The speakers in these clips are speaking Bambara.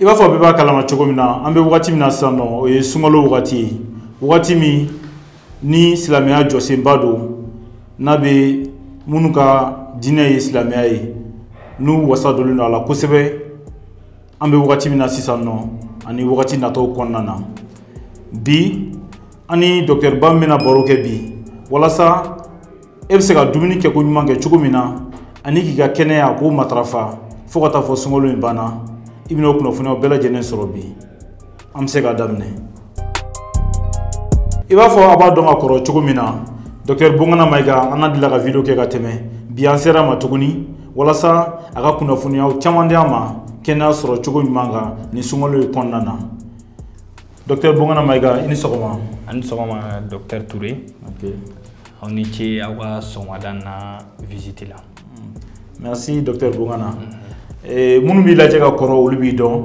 I b'a fɔ bɛɛ b'a kalama cogo min na an bɛ wagati min na sisan nɔ o ye sunkalo wagati ye wagati min ni silamɛya jɔsenba don n'a bɛ minnu ka diinɛ ye silamɛya ye n'u wasa donnen don a la kosɛbɛ an bɛ wagati min na sisan nɔ ani wagati nataw kɔnɔna na bi an ni docteur ba min bɛna baro kɛ bi walasa e bɛ se ka dumuni kɛ ko ɲuman kɛ cogo min na ani k'i ka kɛnɛya k'o matarafa fo ka taa fɔ sunkalo in banna i bɛna o kunnafoniyaw bɛɛ lajɛlen sɔrɔ bi an bɛ se k'a daminɛ i b'a fɔ a b'a dɔn ka kɔrɔ cogo min na docteur Bongana Mayiga an na delila ka video kɛ ka tɛmɛ bi an sera ma tuguni walasa a ka kunnafoniyaw caman di an ma kɛnɛya sɔrɔ cogo ɲuman kan ni sunkalo in kɔnɔna na docteur Bongana Mayiga i ni sɔgɔma. Ani sɔgɔma docteur Touré. Ok. Aw ni ce aw ka sɔgɔmada na visite la. Merci docteur Bongana. Minnu b'i lajɛ ka kɔrɔ olu b'i dɔn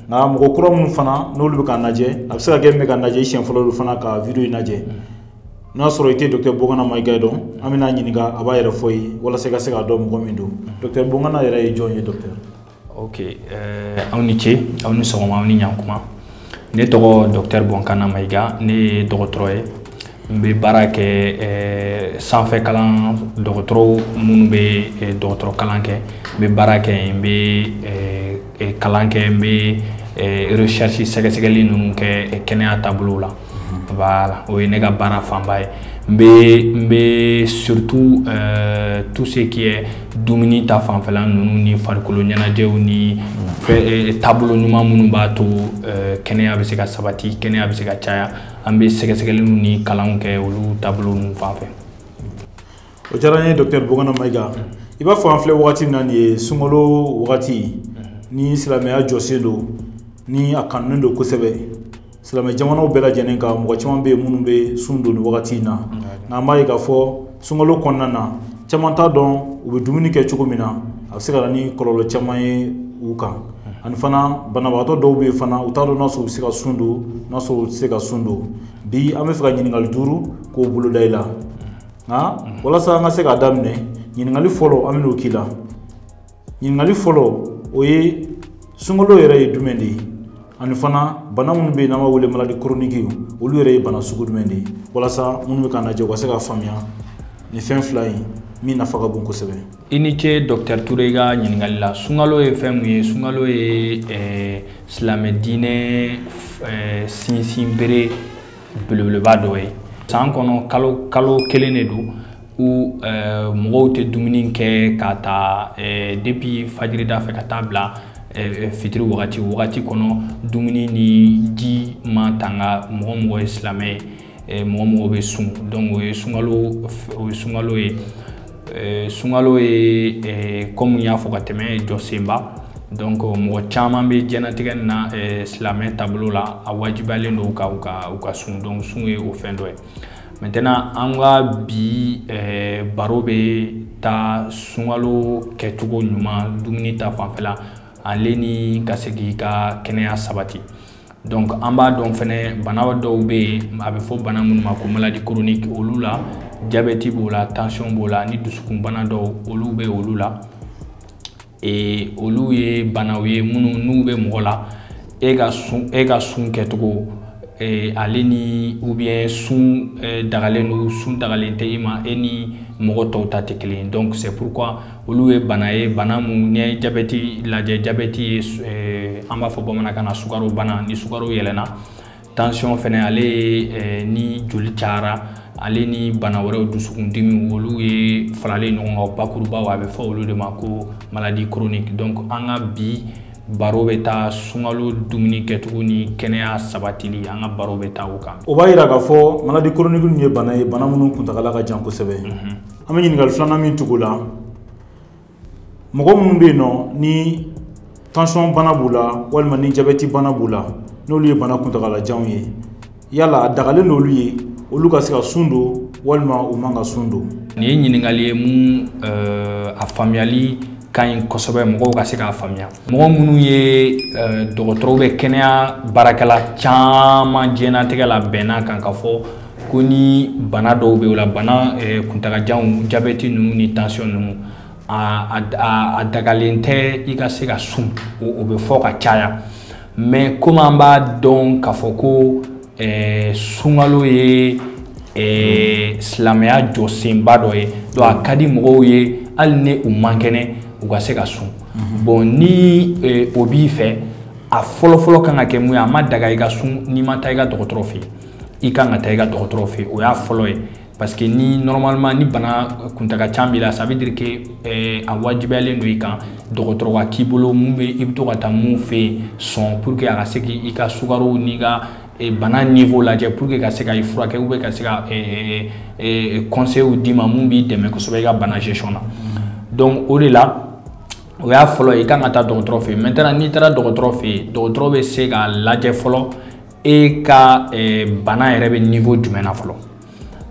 nka mɔgɔ kura minnu fana n'olu bɛ ka lajɛ a bɛ se ka kɛ n bɛ ka lajɛ i siɲɛ fɔlɔ olu fana ka video in lajɛ n'a sɔrɔ i tɛ docteur Bongana Mayiga dɔn an bɛna ɲininka a b'a yɛrɛ fɔ ye walasa i ka se k'a dɔn mɔgɔ min don docteur Bongana yɛrɛ ye jɔn ye docteur. Ok aw ni ce aw ni sɔgɔma aw ni ɲankuma ne tɔgɔ docteur Bongana Mayiga ne ye dɔgɔtɔrɔ ye n bɛ baara kɛ sanfɛ kalan dɔgɔtɔrɔw minnu bɛ dɔgɔtɔrɔ kalan kɛ n bɛ baara kɛ n bɛ kalan kɛ n bɛ recherche sɛgɛsɛgɛli ninnu kɛ kɛnɛya taabolo la voilà o ye ne ka baara fanba ye n bɛ surtout tout ce qui est dumuni ta fanfɛla ninnu ni farikolo ɲɛnajɛw ni taabolo ɲuman minnu b'a to kɛnɛya bɛ se ka sabati kɛnɛya bɛ se ka caya an bɛ sɛgɛsɛgɛliw ni kalanw kɛ olu taabolo ninnu fanfɛ. o diyara n ye docteur Bongana Mayiga i b'a fɔ an filɛ wagati min na nin ye sunkalo wagati ni silamɛya jɔsen don ni a kanunen don kosɛbɛ silamɛ jamanaw bɛɛ lajɛlen kan mɔgɔ caman bɛ yen minnu bɛ sun don nin wagati in na nka an b'a ye k'a fɔ sunkalo kɔnɔna na caman t'a dɔn u bɛ dumuni kɛ cogo min na a bɛ se ka na ni kɔlɔlɔ caman ye u kan ani fana banabagatɔ dɔw bɛ yen fana u t'a dɔn n'a sɔrɔ u bɛ se ka sun don n'a sɔrɔ u tɛ se ka sun don bi an bɛ fɛ ka ɲininkali 5 k'o boloda i la nka walasa an ka se k'a daminɛ ɲininkali fɔlɔ an bɛ n'o k'i la ɲininkali fɔlɔ o ye sunkalo yɛrɛ ye jumɛn de ye ani fana bana minnu bɛ yen n'an b'a wele maladie chronique olu yɛrɛ ye bana sugu jumɛn de ye walasa minnu bɛ k'an lajɛ u ka se k'a faamuya nin fɛn fila in min nafa ka bon kosɛbɛ. I ni ce docteur Touré ka ɲininkali la sunkalo ye fɛn mun ye sunkalo ye silamɛ diinɛ sinsinbere belebeleba dɔ ye san kɔnɔ kalo kelen de don où mɔgɔw tɛ dumuni kɛ ka taa depuis fajirida fɛ ka taa bila fitiri wagati kɔnɔ dumuni ni ji ma tanga mɔgɔ ye silamɛ ye mɔgɔ bɛ sun donc o ye sunkalo ye sunkalo ye comme n y'a fɔ ka tɛmɛ jɔsenba donc mɔgɔ caman bɛ diɲɛlatigɛ nin na silamɛ taabolo la a wajibiyalen don u ka sun donc sun ye o fɛn dɔ ye. Maintenant an ka bi baro bɛ taa sunkalo kɛcogo ɲuman dumuni ta fanfɛla ale ni ka se k'i ka kɛnɛya sabati donc an b'a dɔn fɛnɛ bana dɔw bɛ yen a bɛ fɔ bana minnu ma ko maladie chronique olu la diabète b'o la tension b'o la ni dusukunbana dɔw olu bɛ olu la olu ye banaw ye minnu n'u bɛ mɔgɔ la e ka sun kɛcogo ale ni ou bien sun dagalen don sun dagalen tɛ i ma e ni mɔgɔ tɔw ta tɛ kelen donc c'est pourquoi olu ye bana ye bana mun ni ye jabɛti lajɛ jabɛti ye an b'a fɔ bamanankan na sukaro bana ni sukaro yɛlɛnna tension fɛnɛ ale ye ni joli cayara ale ni bana wɛrɛw dusukundimi olu ye faralen ɲɔgɔn kan bakurubaw a bɛ fɔ olu de ma ko maladie chronique donc an ka bi baro bɛ taa sunkalo dumuni kɛcogo ni kɛnɛya sabatili an ka baro bɛ taa o kan. O b'a yira k'a fɔ maladie chronique ye bana ye bana minnu kuntagala ka jan kosɛbɛ an bɛ ɲininkali filanan min tugu la mɔgɔ minnu bɛ yen nɔ ni tension bana b'u la walima ni jabɛti bana b'u la n'olu ye bana kuntagalajanw ye yala a dagalen n'olu ye olu ka se ka sun don walima u man ka sun don. Nin ye ɲininkali ye mun a faamuyali ka ɲi kosɛbɛ mɔgɔw ka se k'a faamuya mɔgɔ minnu ye dɔgɔtɔrɔw bɛ kɛnɛya baarakɛla caman diɲɛlatigɛ la bɛnna kan ka fɔ ko ni bana dɔw bɛ o la bana kuntagajanw jabɛti ninnu ni tension ninnu a dagalen tɛ i ka se ka sun o bɛ fɔ ka caya mais comme an b'a dɔn k'a fɔ ko sunkalo ye silamɛya jɔsenba dɔ ye donc a ka di mɔgɔw ye hali ni u man kɛnɛ u ka se ka sun bon ni o b'i fɛ a fɔlɔfɔlɔ kan ka kɛ mun ye a ma daga i ka sun n'i ma taa i ka dɔgɔtɔrɔ fɛ yen i kan ka taa i ka dɔgɔtɔrɔ fɛ yen o y'a fɔlɔ ye parce que ni normalement ni bana kuntaka can b'i la ça veut dire que a wajibiyalen don i kan dɔgɔtɔrɔ ka k'i bolo mun bɛ i bɛ to ka taa mun fɛ yen sɔn pour que a ka se k'i ka sukaro n'i ka bana niveau lajɛ pour que ka se ka i furakɛ ou bien ka se ka conseil d'i ma mun b'i dɛmɛ kosɛbɛ i ka bana gestion na donc o de la o y'a fɔlɔ i kan ka taa dɔgɔtɔrɔ fɛ yen maintenant n'i taara dɔgɔtɔrɔ fɛ yen dɔgɔtɔrɔ bɛ se k'a lajɛ fɔlɔ e ka bana yɛrɛ bɛ niveau jumɛn na fɔlɔ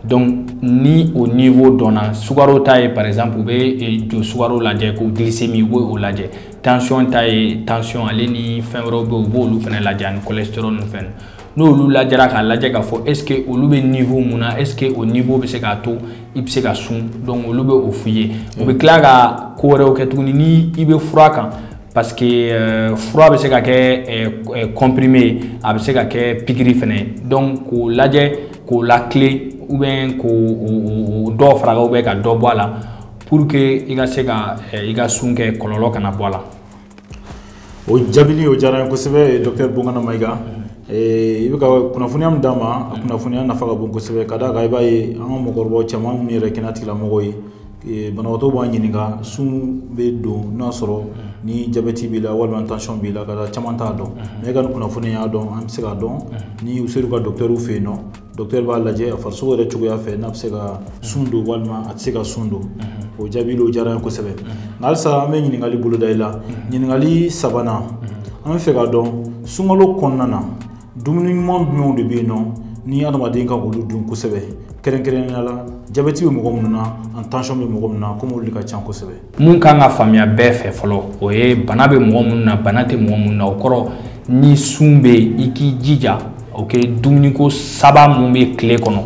donc ni o niveau dɔnna sukaro ta ye par exemple u bɛ joli sukaro lajɛ ko glycémie u b'o lajɛ tension ta ye tension ale ni fɛn wɛrɛw bɛ yen u b'olu fana lajɛ ani cholestérol ni fɛn n'olu lajɛra k'a lajɛ k'a fɔ est ce que olu bɛ niveau mun na est ce que o niveau bɛ se k'a to i bɛ se ka sun donc olu bɛ o f'i ye u bɛ tila ka ko wɛrɛw kɛ tuguni ni i bɛ fura kan parce que fura bɛ se ka kɛ comprimé ye a bɛ se ka kɛ pikiri fana donc k'o lajɛ k'o lakile ou bien k'o dɔ fara ou bien ka dɔ bɔ a la pour que i ka se ka i ka sun kɛ kɔlɔlɔ kana bɔ a la. O jaabili o diyara n ye kosɛbɛ Dr Bongana Mayiga i bɛ ka kunnafoniya min d'a ma a kunnafoniya nafa ka bon kosɛbɛ ka d'a kan i b'a ye an ka mɔgɔkɔrɔbaw caman minnu yɛrɛ kɛnɛya tigilamɔgɔw ye banabaatɔ b'an ɲininka sun bɛ don n'a sɔrɔ ni jabɛti b'i la walima tension b'i la ka da caman t'a dɔn mais e ka nin kunnafoniya y'a dɔn an bɛ se k'a dɔn ni u sera u ka docteurw fɛ yen nɔ docteur b'a lajɛ a farisogo yɛrɛ cogoya fɛ n'a bɛ se ka sun don walima a tɛ se ka sun don o jaabili o diyara n ye kosɛbɛ nka halisa an bɛ ɲininkali boloda i la ɲininkali sabanan an bɛ fɛ k'a dɔn sunkalo kɔnɔna na dumuni ɲuman jumɛnw de bɛ yen nɔ ni adamaden ka k'olu dun kosɛbɛ kɛrɛnkɛrɛnnenya la jabɛti bɛ mɔgɔ minnu na ani tension bɛ mɔgɔ minnu na komi olu de ka ca kosɛbɛ. mun kan ka faamuya bɛɛ fɛ fɔlɔ o ye bana bɛ mɔgɔ minnu na bana tɛ mɔgɔ minnu na o kɔrɔ ni sun bɛ yen i k'i jija o kɛ dumuniko saba mun bɛ tile kɔnɔ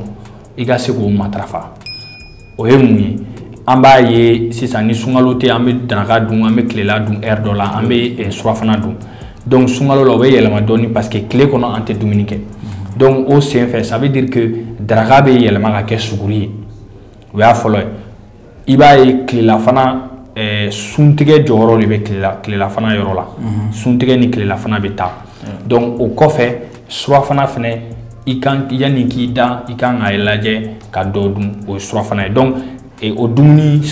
i ka se k'o matarafa o ye mun ye an b'a ye sisan ni sunkalo tɛ an bɛ daraka dun an bɛ tilela dun heure dɔ la an bɛ surafana dun donc sunkalo la o bɛ yɛlɛma dɔɔni parce que tile kɔnɔ an tɛ dumuni kɛ donc o sen fɛ ça veut dire que daraka bɛ yɛlɛma ka kɛ suguri ye o y'a fɔlɔ ye i b'a ye tilelafana suntigɛ jɔyɔrɔ de bɛ tilelafana yɔrɔ la suntigɛ ni tilelafana bɛ taa donc o kɔfɛ surafana fana i kan yanni k'i da i kan k'a lajɛ ka dɔ dun o ye surafana ye donc o dumuni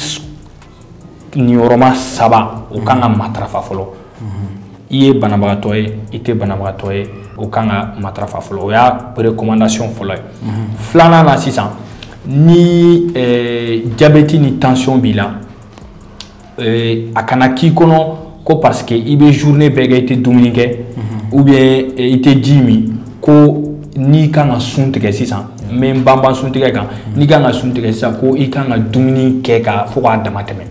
niyɔrɔma saba o kan ka matarafa fɔlɔ i ye banabagatɔ ye i tɛ banabagatɔ ye o kan ka matarafa fɔlɔ o y'a recommandation fɔlɔ ye filanan na sisan ni jabɛti ni tension b'i la a kana k'i kɔnɔ ko parce que i bɛ journée bɛɛ kɛ i tɛ dumuni kɛ ou bien i tɛ ji min ko n'i kan ka sun tigɛ sisan n bɛ n banban sun tigɛ kan n'i kan ka sun tigɛ sisan ko i kan ka dumuni kɛ ka fo k'a dama tɛmɛ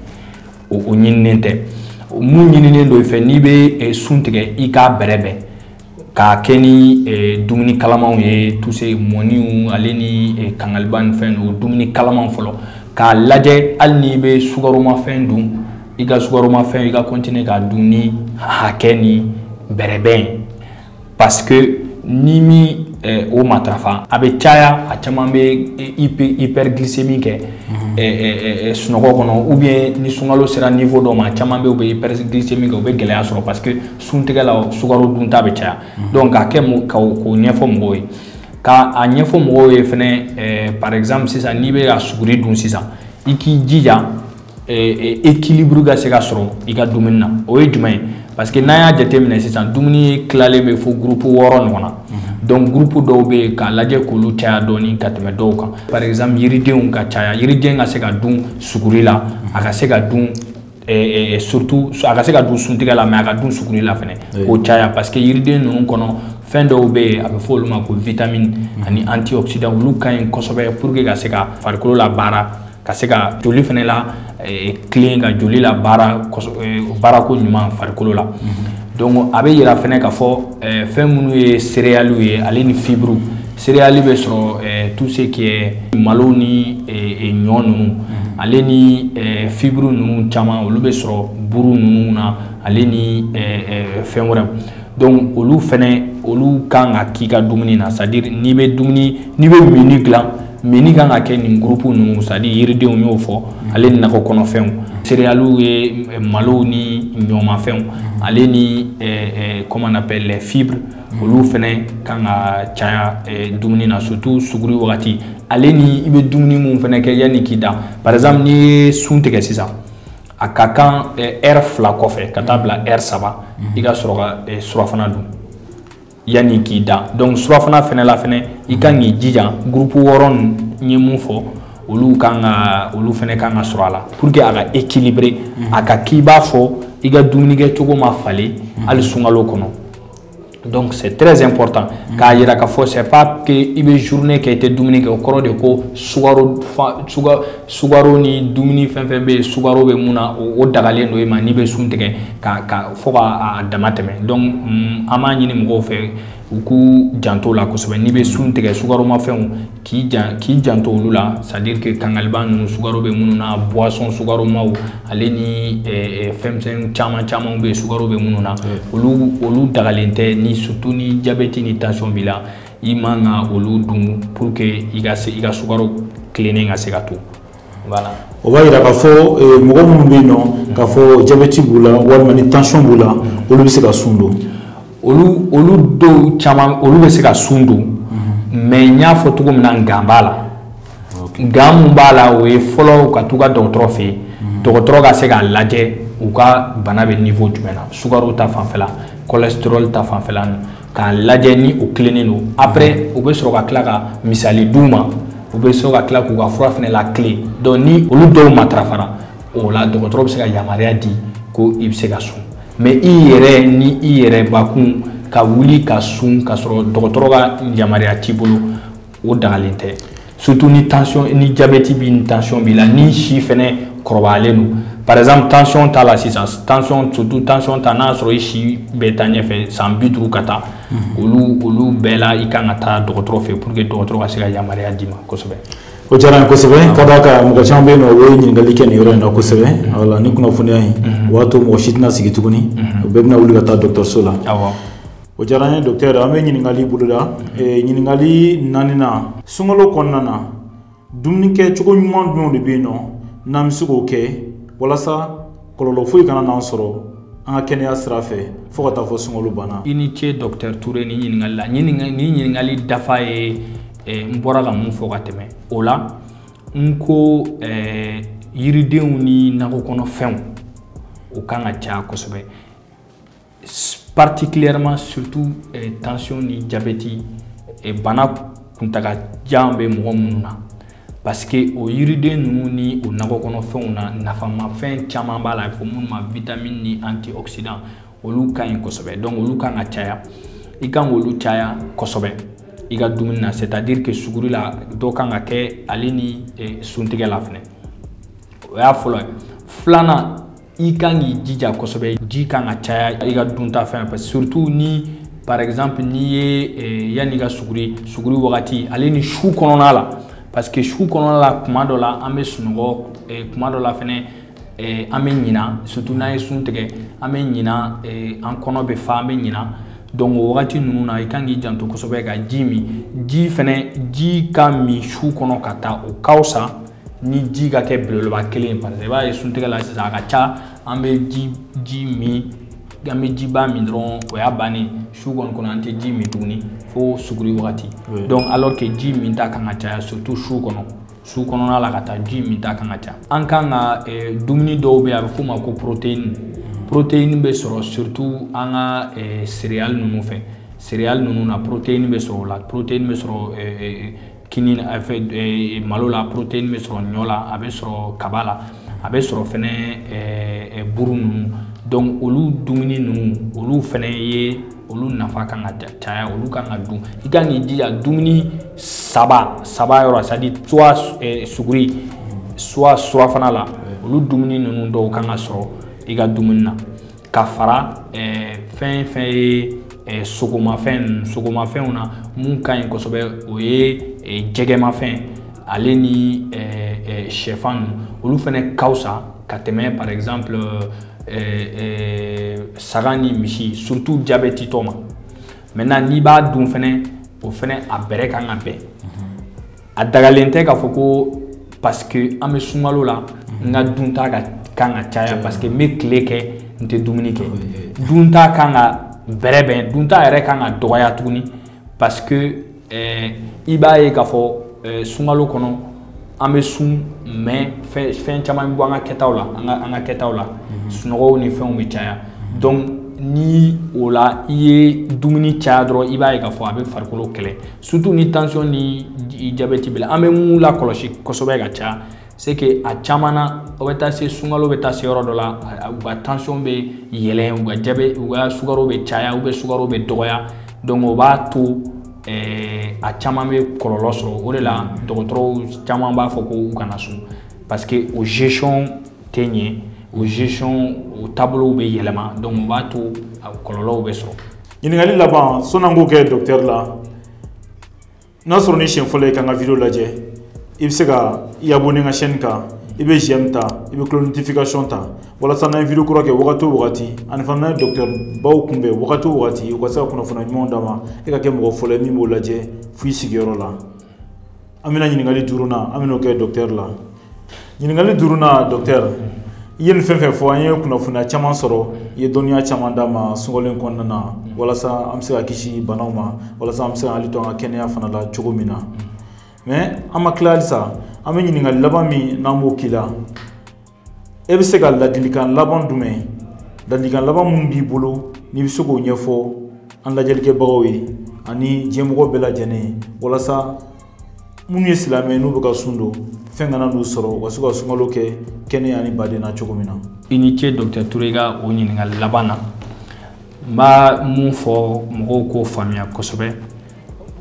o ɲininen tɛ mun ɲininen don i fɛ n'i bɛ sun tigɛ i k'a bɛrɛbɛn k'a kɛ ni dumuni kalamanw ye tuse mɔniw ale ni kangaliba ni fɛn o dumuni kalamanw fɔlɔ k'a lajɛ hali n'i bɛ sukaromafɛn dun i ka sukaromafɛn i ka continuer k'a dun ni hakɛ ni bɛrɛbɛn parce que ni min o matarafa a bɛ caya a caman bɛ hyperglycémie kɛ sunɔgɔ kɔnɔ ou bien ni sunkalo sera niveau dɔ ma caman bɛ u bɛ hyperglycémie kɛ u bɛ gɛlɛya sɔrɔ parce que suntigɛ la sukaro dunta bɛ caya donc k'a kɛ k'o ɲɛfɔ mɔgɔw ye k'a ɲɛfɔ mɔgɔw ye fɛnɛ par exemple sisan n'i bɛ ka suguri dun sisan i k'i jija équilibre ka se ka sɔrɔ i ka dumuni na o ye jumɛn ye parce que n'an y'a jateminɛ sisan dumuni tilalen bɛ fo groupe 6 ɲɔgɔn na donc groupe dɔw bɛ yen k'a lajɛ k'olu caya dɔɔni ka tɛmɛ dɔw kan par exemple yiridenw ka caya yiriden ka se ka dun suguri la a ka se ka dun surtout a ka se ka dun suntigɛ la mais a ka dun suguri la fɛnɛ k'o caya parce que yiriden ninnu kɔnɔ fɛn dɔw bɛ yen a bɛ fɔ olu ma ko vitamine ani antioxydant olu ka ɲi kosɛbɛ pour que ka se ka farikolo la baara ka se ka joli fɛnɛ la tilen ka joli la baarako ɲuman farikolo la donc a bɛ yira fɛnɛ k'a fɔ fɛn minnu ye céréales ye ale ni fibre céréales bɛ sɔrɔ tout ce qui est malo ni ɲɔ ninnu ale ni fibre ninnu caman olu bɛ sɔrɔ buru ninnu na ale ni fɛn wɛrɛw donc olu fɛnɛ olu kan ka k'i ka dumuni na, c'est à dire n'i bɛ menu dilan, menu kan ka kɛ nin groupe ninnu, c'est à dire yiridenw y'o fɔ, ale ni nakɔ kɔnɔfɛnw, céréales ye malo ni ɲɔmafɛnw, ale ni comment on appelle les fibres, olu fɛnɛ kan ka caya dumuni na, surtout suguri wagati. Ale ni i bɛ dumuni mun fɛnɛ kɛ yanni k'i da, par exemple n'i ye sun tigɛ sisan, a ka kan heure 2 kɔfɛ ka taa bila heure 3 i ka sɔrɔ ka surafana dun yanni k'i da. Donc surafana fɛnɛ la fɛnɛ i kan k'i jija groupe 6 n ye mun fɔ olu fɛnɛ kan ka sɔrɔ a la pour que a ka équilibrer, a ka k'i b'a fɔ i ka dumuni kɛ cogo ma falen hali sunkalo kɔnɔ. Donc c'est très important k'a yira k'a fɔ c'est pas que i bɛ journée kɛ i tɛ dumuni kɛ, o kɔrɔ de ko sukaro ni dumuni fɛn fɛn bɛ yen sukaro bɛ mun na o dagalen do i ma n'i bɛ sun tigɛ ka fɔ k'a dama tɛmɛ. Donc an b'a ɲini mɔgɔw fɛ u k'u janto la kosɛbɛ, n'i bɛ sun tigɛ sukaromafɛnw k'i janto olu la, c'est à dire que kangaliba ninnu sukaro bɛ minnu na, boisson sukaromaw ale ni fɛn caman bɛ yen sukaro bɛ minnu na, olu dagalen tɛ, ni surtout ni diabète ni tension b'i la i man ka olu dun pour que i ka sukaro tilennen ka se ka to. Voilà. O b'a yira k'a fɔ mɔgɔ minnu bɛ yen nɔ k'a fɔ diabète b'u la walima ni tension b'u la olu bɛ se ka sun don. Olu dɔw caman olu bɛ se ka sun don, mais n y'a fɔ cogo min na ngan b'a la. Ngan mun b'a la o ye fɔlɔ ka t'u ka dɔgɔtɔrɔ fɛ yen, dɔgɔtɔrɔ ka se k'a lajɛ u ka bana bɛ niveau jumɛn na, sukaro ta fanfɛla, cholestérol ta fanfɛla k'a lajɛ ni o tilennen don. Après u bɛ sɔrɔ ka tila ka misali d'u ma, u bɛ sɔrɔ ka tila k'u ka fura fɛnɛ la tile. Donc ni olu dɔw matarafara o la dɔgɔtɔrɔ bɛ se ka yamaruya di ko i bɛ se ka sun. Mais i yɛrɛ bakun ka wuli ka sun ka sɔrɔ dɔgɔtɔrɔ ka yamaruya t'i bolo o dagalen tɛ. Surtout ni tension ni diabète b'i ni tension b'i la, ni si fɛnɛ kɔrɔbayalen don. Par exemple tension t'a la sisan, surtout tension ta n'a sɔrɔ i si bɛ taa ɲɛfɛ san 50 ka taa, olu bɛɛ la i kan ka taa dɔgɔtɔrɔ fɛ pour que dɔgɔtɔrɔ ka se ka yamaruya d'i ma kosɛbɛ. O diyara n ye kosɛbɛ ka d'a kan mɔgɔ caman bɛ yen nɔ o ye ɲininkali kɛ nin yɔrɔ in na kosɛbɛ, wala ni kunnafoniya in o b'a to mɔgɔ si tɛna sigi tuguni o bɛɛ bɛna wuli ka taa dɔgɔtɔrɔso la. O diyara n ye docteur, an bɛ ɲininkali boloda, ɲininkali 4nan sunkalo kɔnɔna na dumuni kɛ cogo ɲuman jumɛnw de bɛ yen nɔ n'an bɛ se k'o kɛ walasa kɔlɔlɔ foyi kana n'an sɔrɔ an ka kɛnɛya sira fɛ fo ka taa fɔ sunkalo banna. I ni ce docteur Toure ni ɲininkali la, ni ɲininkali dafa ye n bɔra ka mun fɔ ka tɛmɛ o la, n ko yiridenw ni nakɔ kɔnɔfɛnw o kan ka caya kosɛbɛ, particulièrement surtout tension ni diabète bana kuntagajan bɛ mɔgɔ minnu na, parce que o yiriden ninnu ni o nakɔ kɔnɔfɛnw na nafamafɛn caman b'a la, fɔ minnu ma vitamine ni antioxydant olu ka ɲi kosɛbɛ, donc olu kan ka caya, i kan k'olu caya kosɛbɛ i ka dumuni na, c'est à dire que suguri la dɔ kan ka kɛ ale ni suntigɛ la fɛnɛ, o y'a fɔlɔ ye. Filanan i kan k'i jija kosɛbɛ, ji kan ka caya i ka dunta fɛn, parce que surtout ni par exemple n'i ye yanni i ka suguri wagati ale ni su kɔnɔna la, parce que su kɔnɔna la kuma dɔ la an bɛ sunɔgɔ, kuma dɔ la fɛnɛ an bɛ ɲina, surtout n'an ye sun tigɛ an bɛ ɲina, an kɔnɔ bɛ fa an bɛ ɲina. Donc o wagati ninnu na i kan k'i janto kosɛbɛ ka ji min, ji ka min su kɔnɔ ka taa o ka fisa ni ji ka kɛ belebeleba kelen, parce que i b'a ye suntigɛ la sisan a ka ca an bɛ ji min, an bɛ jiba min dɔrɔn o y'a bannen, su kɔnɔ an tɛ ji min tuguni fo suguri wagati. Donc alors que ji min ta kan ka caya surtout su kɔnɔna la ka taa ji min ta kan ka caya. An kan ka dumuni dɔw bɛ yen a bɛ f'o ma ko protéine bɛ sɔrɔ surtout an ka céréales ninnu fɛ, céréales ninnu na protéine bɛ sɔrɔ o la, protéine bɛ sɔrɔ kini malo la, protéine bɛ sɔrɔ ɲɔ la, a bɛ sɔrɔ kaba la, a bɛ sɔrɔ fɛnɛ buru ninnu. Donc olu dumuni ninnu olu fɛnɛ ye olu nafa kan ka caya, olu kan ka dun, i kan k'i jija dumuni saba yɔrɔ, c'est à dire soit suguri soit surafana la, olu dumuni ninnu dɔw kan ka sɔrɔ i ka dumuni na, ka fara fɛn ye sogomafɛnw na mun ka ɲi kosɛbɛ o ye jɛgɛmafɛn ale ni sɛfan ninnu, olu fɛnɛ ka fisa ka tɛmɛ par exemple saga ni misi surtout diabète tɔ ma maintenant n'i b'a dun fɛnɛ o fɛnɛ a bɛrɛ kan ka bɛn a dagalen tɛ k'a fɔ ko parce que an bɛ sunkalo la n ka dunta kan ka caya parce que n bɛ tile kɛ n tɛ dumuni kɛ dunta kan ka bɛrɛbɛn dunta yɛrɛ kan ka dɔgɔya tuguni parce que i b'a ye k'a fɔ sunkalo kɔnɔ an bɛ sun mais fɛn caman bɛ bɔ an ka kɛtaw la an ka kɛtaw la sunɔgɔw ni fɛnw bɛ caya donc ni o la i ye dumuni caya dɔrɔn i b'a ye k'a fɔ a bɛ farikolo kɛlɛ surtout ni tension ni diabète bɛ la an bɛ mun lakɔlɔsi kosɛbɛ ka caya c'est que a caman na o bɛ taa se sunkalo bɛ taa se yɔrɔ dɔ la u ka tension bɛ yɛlɛn u ka diabète u ka sukaro bɛ caya ou bien sukaro bɛ dɔgɔya donc o b'a to a caman bɛ kɔlɔlɔ sɔrɔ o de la dɔgɔtɔrɔw caman b'a fɔ ko u kana sun parce que o gestion tɛ ɲɛ o gestion o taabolow bɛ yɛlɛma donc o b'a to kɔlɔlɔw bɛ sɔrɔ. ɲininkali laban sɔnni an k'o kɛ docteur la n'a sɔrɔ ni siɲɛ fɔlɔ i kan ka video lajɛ i bɛ se ka i abonné n ka chaîne kan i bɛ j'aime ta i bɛ cloche notification ta walasa n'an ye video kura kɛ wagati o wagati ani fana n'an ye docteur baw kunbɛn wagati o wagati u ka se ka kunnafoniya ɲumanw d'a ma e ka kɛ mɔgɔ fɔlɔ ye min b'o lajɛ fo i sigiyɔrɔ la. an bɛna ɲininkali 5nan an bɛn'o kɛ docteur la. ɲininkali 5nan docteur i ye nin fɛn fɛn fɔ an ye kunnafoniya caman sɔrɔ i ye dɔnniya caman d'a ma sunkalo in kɔnɔna na walasa an bɛ se ka kisi banaw ma walasa an bɛ se ka hakili to an ka kɛnɛya fana la cogo min na mais an ma tila halisa an bɛ ɲininkali laban min n'an b'o k'i la e bɛ se ka ladilikan laban jumɛn ladilikan laban minnu b'i bolo n'i bɛ se k'o ɲɛfɔ an lajɛlikɛbagaw ye ani diɲɛmɔgɔ bɛɛ lajɛlen walasa minnu ye silamɛ n'u bɛ ka sun don fɛn kana n'u sɔrɔ u ka se ka sunkalo kɛ kɛnɛya ni baden na cogo min na. I ni ce docteur Ture ka o ɲininkali laban na n b'a mun fɔ mɔgɔw k'o faamuya kosɛbɛ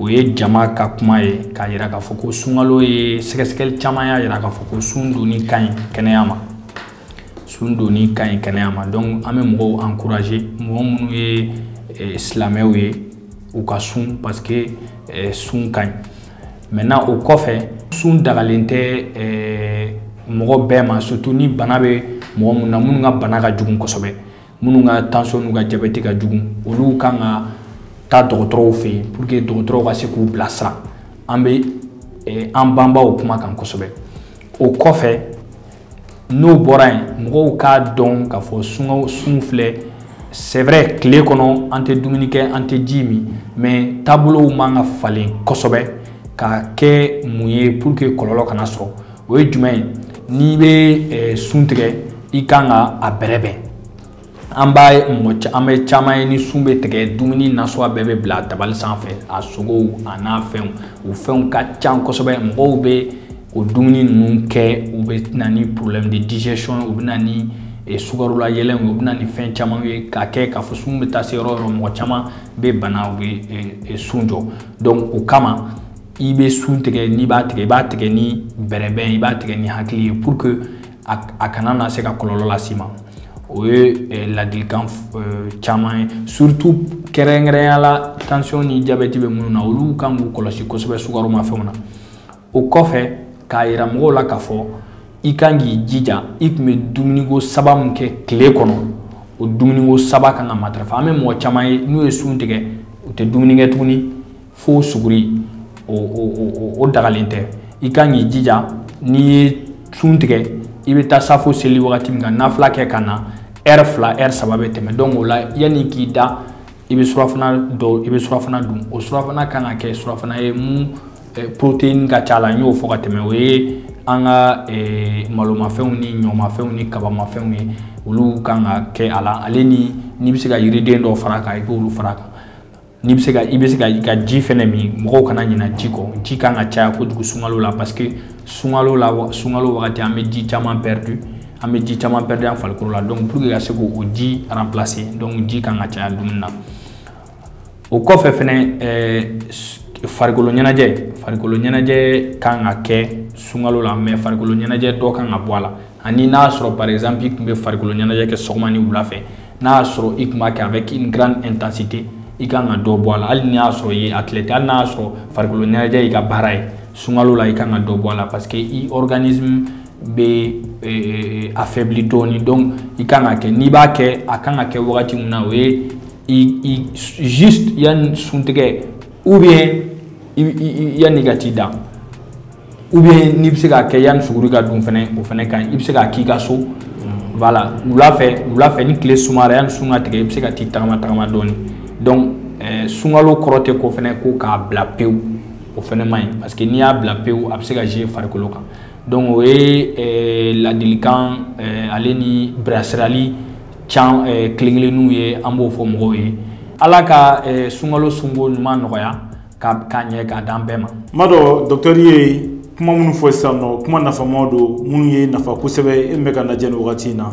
o ye jama ka kuma ye k'a yira k'a fɔ ko sunkalo ye sɛgɛsɛgɛli caman y'a yira k'a fɔ ko sun donni ka ɲi kɛnɛya ma sun donni ka ɲi kɛnɛya ma donc an bɛ mɔgɔw encourager mɔgɔ minnu ye silamɛw ye u ka sun parce que sun ka ɲi maintenant o kɔfɛ sun dagalen tɛ mɔgɔ bɛɛ ma surtout ni bana bɛ mɔgɔ minnu na minnu ka bana ka jugu kosɛbɛ minnu ka tension n'u ka diabète ka jugu olu kan ka taa dɔgɔtɔrɔw fɛ yen pour que dɔgɔtɔrɔw ka se k'u bilasira an bɛ an banbaw kuma kan kosɛbɛ o kɔfɛ n'o bɔra yen mɔgɔw k'a dɔn k'a fɔ sun filɛ c'est vrai tile kɔnɔ an tɛ dumuni kɛ an tɛ ji min mais taabolow man ka falen kosɛbɛ ka kɛ mun ye pour que kɔlɔlɔ kana sɔrɔ o ye jumɛn ye n'i bɛ sun tigɛ i kan ka a bɛrɛbɛn an bɛ caman ye ni sun bɛ tigɛ dumuni nasuguya bɛɛ bɛ bila tabali sanfɛ a sogow a n'a fɛnw o fɛnw ka ca kosɛbɛ mɔgɔw bɛ o dumuni ninnu kɛ u bɛ na ni problème de digestion u bɛ na ni sukarula yɛlɛnw u bɛ na ni fɛn caman ye k'a kɛ k'a fɔ sun bɛ taa se yɔrɔ o yɔrɔ mɔgɔ caman bɛ bana u bɛ sun jɔ donc o kama i bɛ sun tigɛ n'i b'a tigɛ i b'a tigɛ ni bɛrɛbɛn i b'a tigɛ ni hakili ye pour que a kana na se ka kɔlɔlɔ las'i ma o ye ladilikan caman ye surtout kɛrɛnkɛrɛnya la tension ni diabète bɛ minnu na olu kan k'u kɔlɔsi kosɛbɛ sukaromafɛnw na o kɔfɛ k'a yira mɔgɔw la k'a fɔ i kan k'i jija i tun bɛ dumuniko saba min kɛ tile kɔnɔ o dumuniko saba kan ka matarafa an bɛ mɔgɔ caman ye n'u ye sun tigɛ u tɛ dumuni kɛ tuguni fo suguri o dagalen tɛ i kan k'i jija n'i ye sun tigɛ i bɛ taa safo seli wagati min kan nafila kɛ ka na heure 2 heure 3 bɛ tɛmɛ donc o la yanni k'i da i bɛ surafana dun o surafana kan ka kɛ surafana ye mun protéine ka ca la n y'o fɔ ka tɛmɛ o ye an ka malomafɛnw ni ɲɔmafɛnw ni kabamafɛnw ye olu kan ka kɛ a la ale ni n'i bɛ se ka yiriden dɔ fara a kan i b'olu fara a kan n'i bɛ se ka i bɛ se ka i ka ji fɛnɛ min mɔgɔw kana ɲinɛ ji kɔ ji kan ka caya kojugu sunkalo la parce que sunkalo wagati an bɛ ji caman perdu an farikolo la donc pour que ka se k'o ji remplacer donc ji kan ka caya dumuni na o kɔfɛ fɛnɛ farikolo ɲɛnajɛ kan ka kɛ sunkalo la mais farikolo ɲɛnajɛ dɔ kan ka bɔ a la ani n'a sɔrɔ par exemple i tun bɛ farikolo ɲɛnajɛ kɛ sɔgɔma ni wula fɛ n'a y'a sɔrɔ i tun b'a kɛ avec une grande intensité i kan ka dɔ bɔ a la hali n'i y'a sɔrɔ i ye athlète hali n'a y'a sɔrɔ farikolo ɲɛnajɛ y'i ka baara ye sunkalo la i kan ka dɔ bɔ a la parce que i organisme be affaibli doni. Donc i kan ka kɛ n'i b'a kɛ a kan ka kɛ wagati mun na o ye juste yan suntigɛ ou bien yan i ka t'i da ou bien n'i bɛ se ka kɛ yan suguri ka dun fɛnɛ o fɛnɛ ka ɲi i bɛ se ka k'i ka so voilà wula fɛ ni tile sumara yan sun ka tigɛ i bɛ se ka t'i tagama dɔɔni. Donc sunkalo kɔrɔ tɛ ko fɛnɛ ko k'a bila pewu o fɛnɛ man ɲi parce que n'i y'a bila pewu a bɛ se ka jouer farikolo kan. Donc o ye ladilikan ale ni bilasirali kelen-kelenninw ye an b'o fɔ mɔgɔw ye. Ala ka sunkalo sunko ɲuman nɔgɔya k'a ɲɛ k'a d'an bɛɛ ma. M'a dɔn docteur ye kuma minnu fɔ sisan nɔ kuma nafamaw don minnu ye nafa kosɛbɛ e min bɛ ka lajɛ nin wagati in na.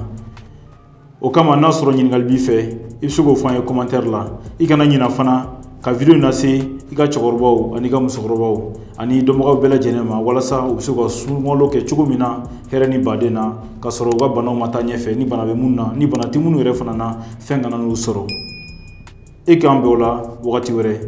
O kama n'a sɔrɔ ɲininkali b'i fɛ i bɛ se k'o fɔ an ye commentaire la. I kana ɲina fana ka video lase i ka cɛkɔrɔbaw ani i ka musokɔrɔbaw ani dɔnbagaw bɛɛ lajɛlen ma walasa u bɛ se ka sunkalo kɛ cogo min na hɛrɛ ni baden na ka sɔrɔ u ka banaw ma taa ɲɛfɛ ni bana bɛ minnu na ni bana tɛ minnu yɛrɛ fana na fɛn kana n'u sɔrɔ. E k'an bɛn o la wagati wɛrɛ.